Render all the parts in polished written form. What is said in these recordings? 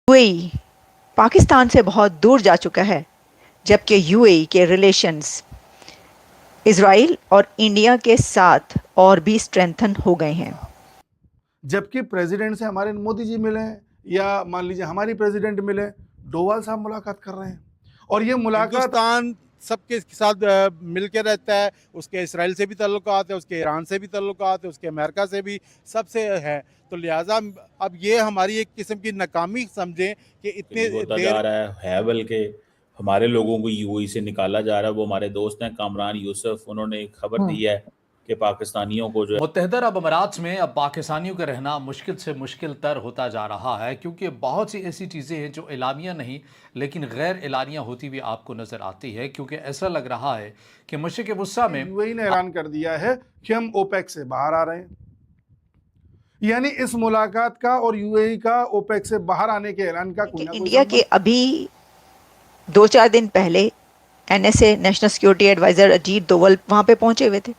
UAE Pakistan से बहुत दूर जा चुका है, जबकि यूएई के रिलेशंस इजराइल और इंडिया के साथ और भी स्ट्रेंथन हो गए हैं। जबकि प्रेसिडेंट से हमारे मोदी जी मिले या मान लीजिए हमारी प्रेसिडेंट मिले, डोवाल साहब मुलाकात कर रहे हैं और ये मुलाकात हिंदुस्तान सबके साथ मिल के रहता है। उसके इसराइल से भी ताल्लुकात है, उसके ईरान से भी ताल्लुकात है, उसके अमेरिका से भी, सबसे है। तो लिहाजा अब ये हमारी एक किस्म की नाकामी समझें कि इतने होता देर जा रहा है बल्कि हमारे लोगों को यूएई से निकाला जा रहा है। वो हमारे दोस्त हैं कामरान यूसुफ, उन्होंने एक खबर दी है कि पाकिस्तानियों को जो है मुत्तहदा अरब अमारात में अब पाकिस्तानियों का रहना मुश्किल से मुश्किल तर होता जा रहा है, क्योंकि बहुत सी ऐसी चीज़ें हैं जो एलानिया नहीं लेकिन गैर एलानिया होती हुई आपको नज़र आती है। क्योंकि ऐसा लग रहा है कि मशरिक़ वस्ता में यूएई ने ऐलान कर दिया है कि हम ओपेक से बाहर आ रहे हैं। यानी इस मुलाकात का और यूएई का ओपेक से बाहर आने के ऐलान का कोई ना कोई इंडिया के संबंध। अभी 2-4 दिन पहले NSA national security advisor Ajit Doval वहाँ पे पहुंचे हुए थे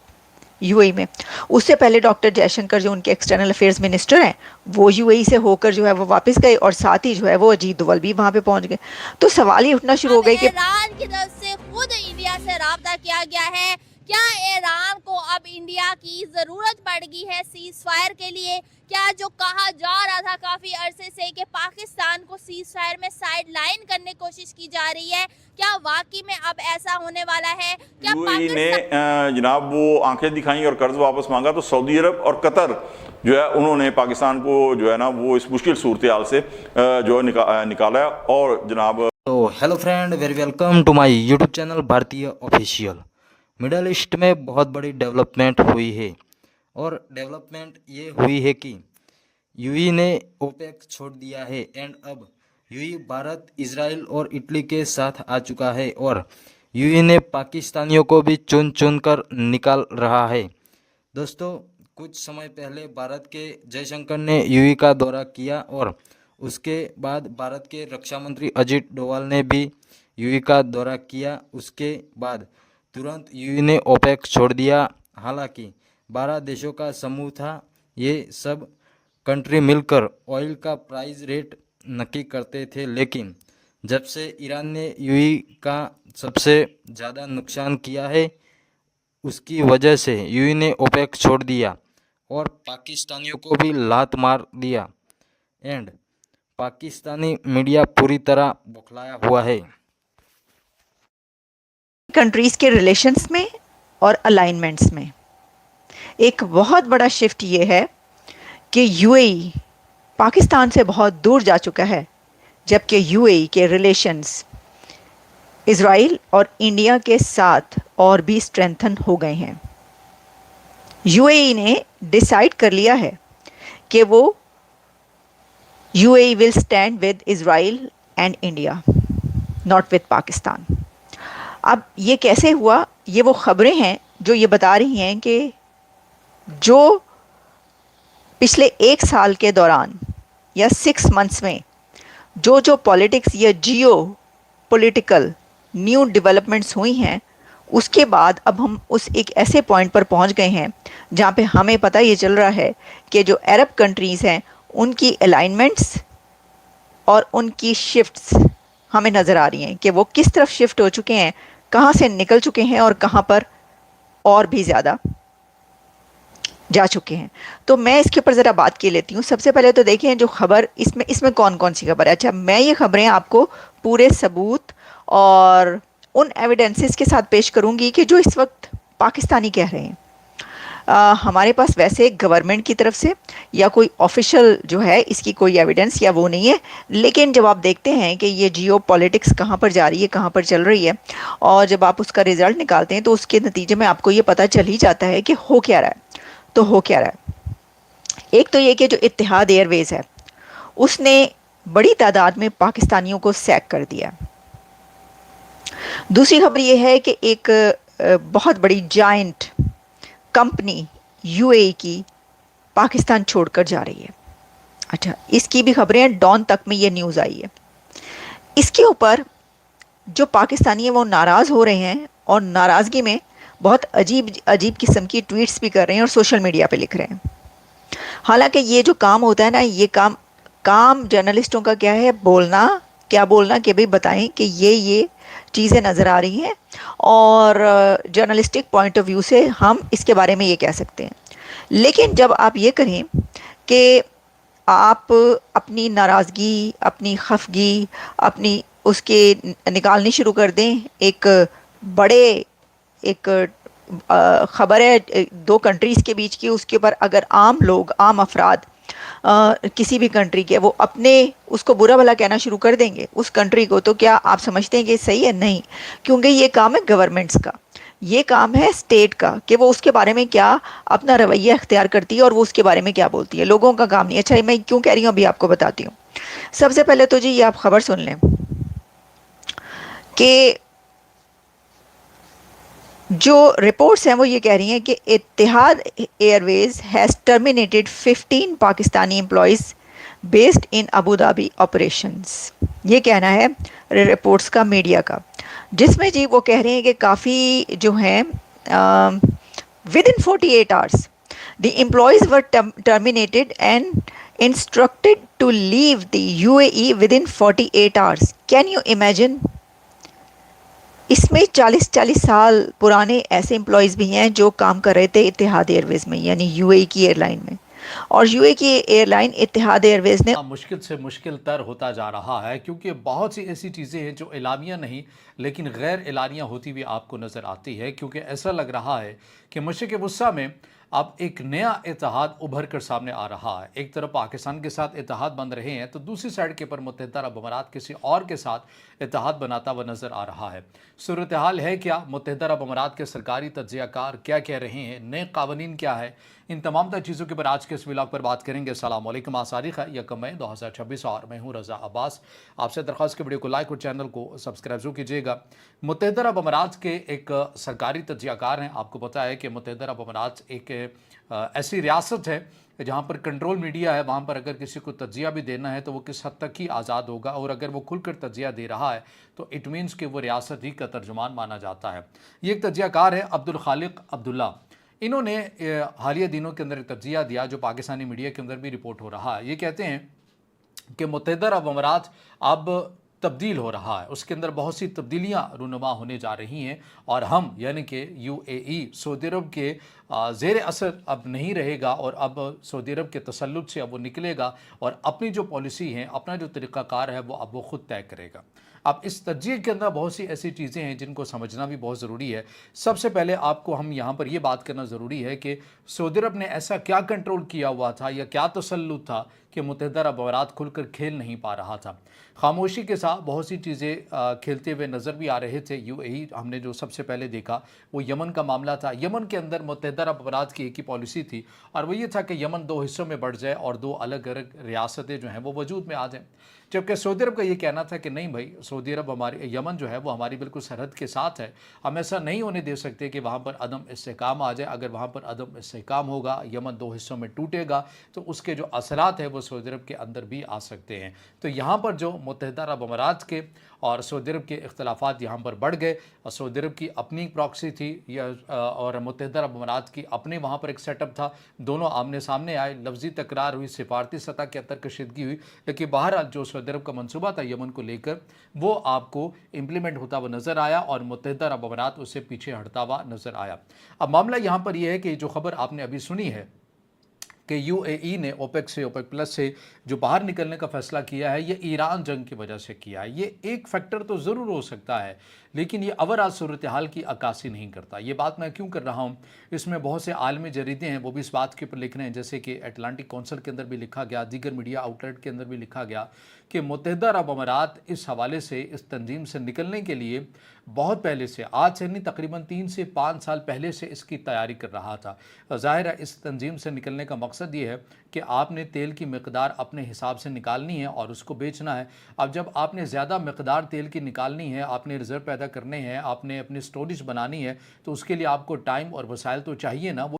यूएई में। उससे पहले डॉक्टर जयशंकर जो उनके एक्सटर्नल अफेयर्स मिनिस्टर हैं, वो यूएई से होकर जो है वो वापस गए और साथ ही जो है वो अजीत डोवल भी वहाँ पे पहुंच गए। तो सवाल ये उठना शुरू हो गए कि ईरान की तरफ से खुद इंडिया से राब्ता किया गया है। क्या ईरान को अब इंडिया की जरूरत पड़ गई है सीज फायर के लिए? क्या जो कहा जा रहा था काफी अरसे से कि पाकिस्तान को सीज फायर में साइड लाइन करने की कोशिश की जा रही है, क्या वाकई में अब ऐसा होने वाला है? क्या यूएई ने जनाब वो आंखें दिखाई और कर्ज वापस मांगा, तो सऊदी अरब और कतर जो है उन्होंने पाकिस्तान को जो है ना वो इस मुश्किल सूरत हाल से जो निकाला है। और जनाब तो hello friend, very welcome to my YouTube channel Bharatiya official. Middle East में बहुत बड़ी डेवलपमेंट हुई है और डेवलपमेंट ये हुई है कि यूएई ने ओपेक छोड़ दिया है एंड अब यूएई भारत, इजराइल और इटली के साथ आ चुका है और यूएई ने पाकिस्तानियों को भी चुन चुन कर निकाल रहा है। दोस्तों, कुछ समय पहले भारत के जयशंकर ने यूएई का दौरा किया और उसके बाद भारत के रक्षा मंत्री अजीत डोवाल ने भी यूएई का दौरा किया। उसके बाद तुरंत यूएई ने ओपेक छोड़ दिया। हालांकि 12 देशों का समूह था, ये सब कंट्री मिलकर ऑयल का प्राइस रेट नक्की करते थे, लेकिन जब से ईरान ने यूएई का सबसे ज़्यादा नुकसान किया है, उसकी वजह से यूएई ने ओपेक छोड़ दिया और पाकिस्तानियों को भी लात मार दिया एंड पाकिस्तानी मीडिया पूरी तरह बौखलाया हुआ है। कंट्रीज के रिलेशंस में और अलाइनमेंट्स में एक बहुत बड़ा शिफ्ट ये है कि यूएई पाकिस्तान से बहुत दूर जा चुका है, जबकि यूएई के रिलेशंस इजराइल और इंडिया के साथ और भी स्ट्रेंथन हो गए हैं। यूएई ने डिसाइड कर लिया है कि वो UAE will stand with Israel and India, not with Pakistan. अब ये कैसे हुआ? ये वो खबरें हैं जो ये बता रही हैं कि जो पिछले 1 साल के दौरान या 6 मंथ्स में जो पॉलिटिक्स या जियो पॉलिटिकल न्यू डेवलपमेंट्स हुई हैं, उसके बाद अब हम उस एक ऐसे पॉइंट पर पहुंच गए हैं जहां पे हमें पता ये चल रहा है कि जो अरब कंट्रीज़ हैं उनकी अलाइनमेंट्स और उनकी शिफ्ट्स हमें नज़र आ रही हैं कि वो किस तरफ शिफ्ट हो चुके हैं, कहाँ से निकल चुके हैं और कहाँ पर और भी ज़्यादा जा चुके हैं। तो मैं इसके ऊपर ज़रा बात की लेती हूँ। सबसे पहले तो देखें जो खबर इसमें कौन कौन सी खबर है। अच्छा, मैं ये खबरें आपको पूरे सबूत और उन एविडेंसेस के साथ पेश करूँगी कि जो इस वक्त पाकिस्तानी कह रहे हैं। हमारे पास वैसे गवर्नमेंट की तरफ से या कोई ऑफिशियल जो है इसकी कोई एविडेंस या वो नहीं है, लेकिन जब आप देखते हैं कि ये जियो पॉलिटिक्स कहाँ पर जा रही है, कहाँ पर चल रही है, और जब आप उसका रिज़ल्ट निकालते हैं तो उसके नतीजे में आपको ये पता चल ही जाता है कि हो क्या रहा है। तो हो क्या रहा है? एक तो ये कि जो इत्तेहाद एयरवेज़ है उसने बड़ी तादाद में पाकिस्तानियों को सैक कर दिया। दूसरी खबर ये है कि एक बहुत बड़ी जायंट कंपनी यूएई की पाकिस्तान छोड़कर जा रही है। अच्छा, इसकी भी खबरें हैं, डॉन तक में ये न्यूज़ आई है। इसके ऊपर जो पाकिस्तानी हैं वो नाराज़ हो रहे हैं और नाराज़गी में बहुत अजीब किस्म की ट्वीट्स भी कर रहे हैं और सोशल मीडिया पे लिख रहे हैं। हालांकि ये जो काम होता है ना, ये काम काम जर्नलिस्टों का क्या है, बोलना, क्या बोलना कि भाई बताएं कि ये चीज़ें नज़र आ रही हैं और जर्नलिस्टिक पॉइंट ऑफ व्यू से हम इसके बारे में ये कह सकते हैं। लेकिन जब आप ये करें कि आप अपनी नाराज़गी, अपनी खफगी, अपनी उसके निकालनी शुरू कर दें एक बड़े एक ख़बर है दो कंट्रीज़ के बीच की, उसके ऊपर अगर आम लोग, आम अफराद किसी भी कंट्री के वो अपने उसको बुरा भला कहना शुरू कर देंगे उस कंट्री को, तो क्या आप समझते हैं कि सही है? नहीं, क्योंकि ये काम है गवर्नमेंट्स का, ये काम है स्टेट का कि वो उसके बारे में क्या अपना रवैया इख्तियार करती है और वो उसके बारे में क्या बोलती है, लोगों का काम नहीं। अच्छा, मैं क्यों कह रही हूँ अभी आपको बताती हूँ। सबसे पहले तो जी ये आप खबर सुन लें कि जो रिपोर्ट्स हैं वो ये कह रही हैं कि Etihad Airways has terminated 15 Pakistani employees based in Abu Dhabi operations. ये कहना है रिपोर्ट्स का, मीडिया का, जिसमें जी वो कह रहे हैं कि काफ़ी जो हैं within 48 hours the employees were terminated and instructed to leave the UAE within 48 hours. Can you imagine? इसमें 40 साल पुराने ऐसे एम्प्लॉयज़ भी हैं जो काम कर रहे थे इत्तेहाद एयरवेज़ में, यानी UAE की एयरलाइन में, और UAE की एयरलाइन इत्तेहाद एयरवेज़ ने मुश्किल से मुश्किल तर होता जा रहा है क्योंकि बहुत सी ऐसी चीज़ें हैं जो एलामिया नहीं लेकिन गैर एलानिया होती हुई आपको नज़र आती है, क्योंकि ऐसा लग रहा है कि मशरिक़ वस्ता में अब एक नया इत्तेहाद उभर कर सामने आ रहा है। एक तरफ पाकिस्तान के साथ इत्तेहाद बन रहे हैं तो दूसरी साइड के पर मुत्तहिदा अरब अमारात किसी और के साथ इत्तेहाद बनाता हुआ नज़र आ रहा है। सूरत हाल है क्या? मुत्तहिदा अरब अमारात के सरकारी तज्ज़ियाकार क्या कह रहे हैं? नए कानून क्या है? इन तमाम तर चीज़ों के पर आज के इस व्लॉग पर बात करेंगे। अस्सलाम वालेकुम, आज तारीख़ है 1 मई 2026 और मैं हूँ रज़ा अब्बास। आपसे दरख्वास्त के वीडियो को लाइक और चैनल को सब्सक्राइब जरूर कीजिएगा। मुत्तहिदा अरब अमारात के एक सरकारी तज्ज़ियाकार हैं। आपको पता है कि मुत्तहिदा अरब अमारात एक ऐसी रियासत है जहाँ पर कंट्रोल मीडिया है, वहाँ पर अगर किसी को तज्जिया भी देना है तो वो किस हद तक ही आज़ाद होगा, और अगर वो खुलकर तज्जिया दे रहा है तो इट मीन्स कि वो रियासत ही का तर्जुमान माना जाता है। ये एक तज्जियाकार है अब्दुल खालिक अब्दुल्ला। इन्होंने हालिया दिनों के अंदर एक तज्जिया दिया जो पाकिस्तानी मीडिया के अंदर भी रिपोर्ट हो रहा है। ये कहते हैं कि मुत्तहिदा अरब अमारात अब तब्दील हो रहा है, उसके अंदर बहुत सी तब्दीलियाँ रूनुमा होने जा रही हैं और हम यानी कि UAE सऊदी अरब के ज़ेर असर अब नहीं रहेगा और अब सऊदी अरब के तसल्लुत से अब वो निकलेगा और अपनी जो पॉलिसी है, अपना जो तरीक़ाकार है, वो अब वो ख़ुद तय करेगा। अब इस तज्जिए के अंदर बहुत सी ऐसी चीज़ें हैं जिनको समझना भी बहुत ज़रूरी है। सबसे पहले आपको हम यहाँ पर ये बात करना ज़रूरी है कि सऊदी अरब ने ऐसा क्या कंट्रोल किया हुआ था या क्या तसल्लुत था कि मुत्तहिदा अरब अमारात खुलकर खेल नहीं पा रहा था। खामोशी के साथ बहुत सी चीज़ें खेलते हुए नज़र भी आ रहे थे। UAE हमने जो सबसे पहले देखा वो यमन का मामला था। यमन के अंदर मुत्तहिदा अरब अमारात की एक ही पॉलिसी थी और वो ये था कि यमन 2 हिस्सों में बढ़ जाए और 2 अलग अलग रियासतें जो हैं वो वजूद में आ जाएँ। जबकि सऊदी अरब का ये कहना था कि नहीं भाई, सऊदी अरब हमारी, यमन जो है वो हमारी बिल्कुल सरहद के साथ है, हम ऐसा नहीं होने दे सकते कि वहाँ पर अदम इस्तेहकाम आ जाए। अगर वहाँ पर अदम इस्तेहकाम होगा, यमन 2 हिस्सों में टूटेगा तो उसके जो असरात हैं वो सऊदी अरब के अंदर भी आ सकते हैं। तो यहाँ पर जो मुत्तहिदा अरब अमारात के और सऊदी अरब के इख्तलाफात यहाँ पर बढ़ गए और सऊदी अरब की अपनी प्रॉक्सी थी और मुत्तहिदा अरब अमारात की अपने वहाँ पर एक सेटअप था। दोनों आमने सामने आए, लफ्ज़ी तकरार हुई, सिफारती सतह के अंदर कशीदगी हुई, लेकिन बहरहाल जो सऊदी अरब का मंसूबा था यमन को लेकर वो आपको इम्प्लीमेंट होता हुआ नज़र आया और मुत्तहिदा अरब अमारात उससे पीछे हटता हुआ नज़र आया। अब मामला यहाँ पर यह है कि जो खबर आपने अभी सुनी है कि UAE ने OPEC से, OPEC प्लस से जो बाहर निकलने का फ़ैसला किया है, ये ईरान जंग की वजह से किया है। ये एक फैक्टर तो ज़रूर हो सकता है लेकिन ये ओवरऑल सूरत हाल की अक्कासी नहीं करता। ये बात मैं क्यों कर रहा हूँ, इसमें बहुत से आलमी जरीदे हैं वो भी इस बात के ऊपर लिख रहे हैं, जैसे कि अटलांटिक काउंसिल के अंदर भी लिखा गया, दीगर मीडिया आउटलेट के अंदर भी लिखा गया कि मुत्तहिदा अरब अमारात इस हवाले से, इस तंजीम से निकलने के लिए बहुत पहले से, आज से नहीं तकरीबन 3 से 5 साल पहले से इसकी तैयारी कर रहा था। ज़ाहिर है इस तंजीम से निकलने का मकसद ये है कि आपने तेल की मकदार अपने हिसाब से निकालनी है और उसको बेचना है। अब जब आपने ज़्यादा मकदार तेल की निकालनी है, आपने रिज़र्व पैदा करने हैं, आपने अपनी स्टोरेज बनानी है, तो उसके लिए आपको टाइम और वसाइल तो चाहिए ना।